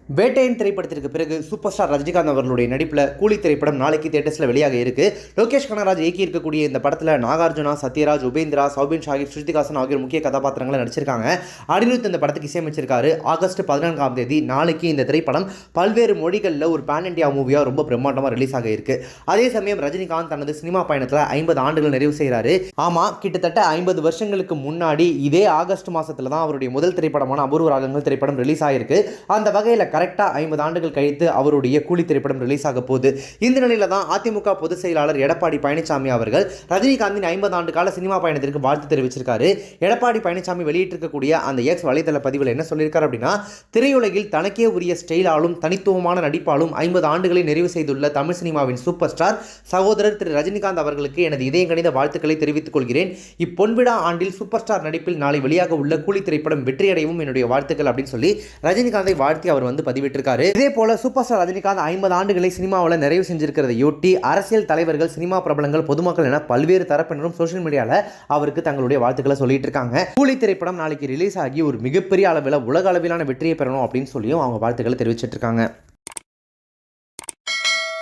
வேட்டையன் திரைப்படத்திற்கு பிறகு super star Rajinikanth அவர்களுடைய நடிப்பில் கூலி திரைப்படம் நாளைக்கு தியேட்டர்ஸில் வெளியாக இருக்கு. லோகேஷ் கனகராஜ் இயக்கி இருக்கக்கூடிய இந்த படத்தில் நாகார்ஜுனா, சத்யராஜ், உபேந்திரா, சௌபின் ஷாகிர், ஸ்ருதிகாசன் ஆகியோர் முக்கிய கதாபாத்திரங்களை நடிச்சிருக்காங்க. அனிருத் இந்த படத்துக்கு இசையமைச்சிருக்காரு. ஆகஸ்ட் 14ஆம் தேதி நாளைக்கு இந்த திரைப்படம் பல்வேறு மொழிகளில் ஒரு பேன் இண்டியா மூவியாக ரொம்ப பிரம்மாண்டமாக ரிலீஸ் ஆக இருக்கு. அதே சமயம் ரஜினிகாந்த் தனது சினிமா பயணத்தில் 50 ஆண்டுகள் நிறைவு செய்கிறாரு. ஆமாம், கிட்டத்தட்ட 50 வருஷங்களுக்கு முன்னாடி இதே ஆகஸ்ட் மாதத்தில் தான் அவருடைய முதல் திரைப்படமான அபூர்வ ராகங்கள் திரைப்படம் ரிலீஸ் ஆகிருக்கு. அந்த வகையில் கரெக்டாக 50 ஆண்டுகள் கழித்து அவருடைய கூலி திரைப்படம் ரிலீஸ் ஆக போகுது. இந்த நிலையில தான் அதிமுக பொதுச் செயலாளர் எடப்பாடி பழனிசாமி அவர்கள் ரஜினிகாந்தின் 50 ஆண்டு கால சினிமா பயணத்திற்கு வாழ்த்து தெரிவிச்சிருக்காரு. எடப்பாடி பழனிசாமி வெளியிட்டிருக்கக்கூடிய அந்த எக்ஸ் வலைதள பதிவில் என்ன சொல்லியிருக்காரு அப்படின்னா, திரையுலகில் தனக்கே உரிய ஸ்டைலாலும் தனித்துவமான நடிப்பாலும் 50 ஆண்டுகளை நிறைவு செய்துள்ள தமிழ் சினிமாவின் சூப்பர் ஸ்டார் சகோதரர் திரு ரஜினிகாந்த் அவர்களுக்கு எனது இதயம் கணித வாழ்த்துக்களை தெரிவித்துக் கொள்கிறேன். இப்பொன்விழா ஆண்டில் சூப்பர் ஸ்டார் நடிப்பில் நாளை வெளியாக உள்ள கூலி திரைப்படம் வெற்றியடையும் என்னுடைய வாழ்த்துக்கள் அப்படின்னு சொல்லி ரஜினிகாந்தை வாழ்த்தி அவர் பதிவிட்டிருக்காரு. இதே போல சூப்பர் ஸ்டார் ரஜினிகாந்த் 50 ஆண்டுகளை சினிமாவில் நிறைவு செஞ்சிருக்கிறதையொட்டி அரசியல் தலைவர்கள், சினிமா பிரபலங்கள், பொதுமக்கள் என பல்வேறு தரப்பினரும் சோஷியல் மீடியாவில் அவருக்கு தங்களுடைய வாழ்த்துக்களை சொல்லிட்டு இருக்காங்க. கூலி திரைப்படம் நாளைக்கு ரிலீஸ் ஆகி ஒரு மிகப்பெரிய அளவில் உலக அளவிலான வெற்றியை பெறணும் அப்படின்னு சொல்லியும் அவங்க வாழ்த்துக்களை தெரிவிச்சிட்டு இருக்காங்க.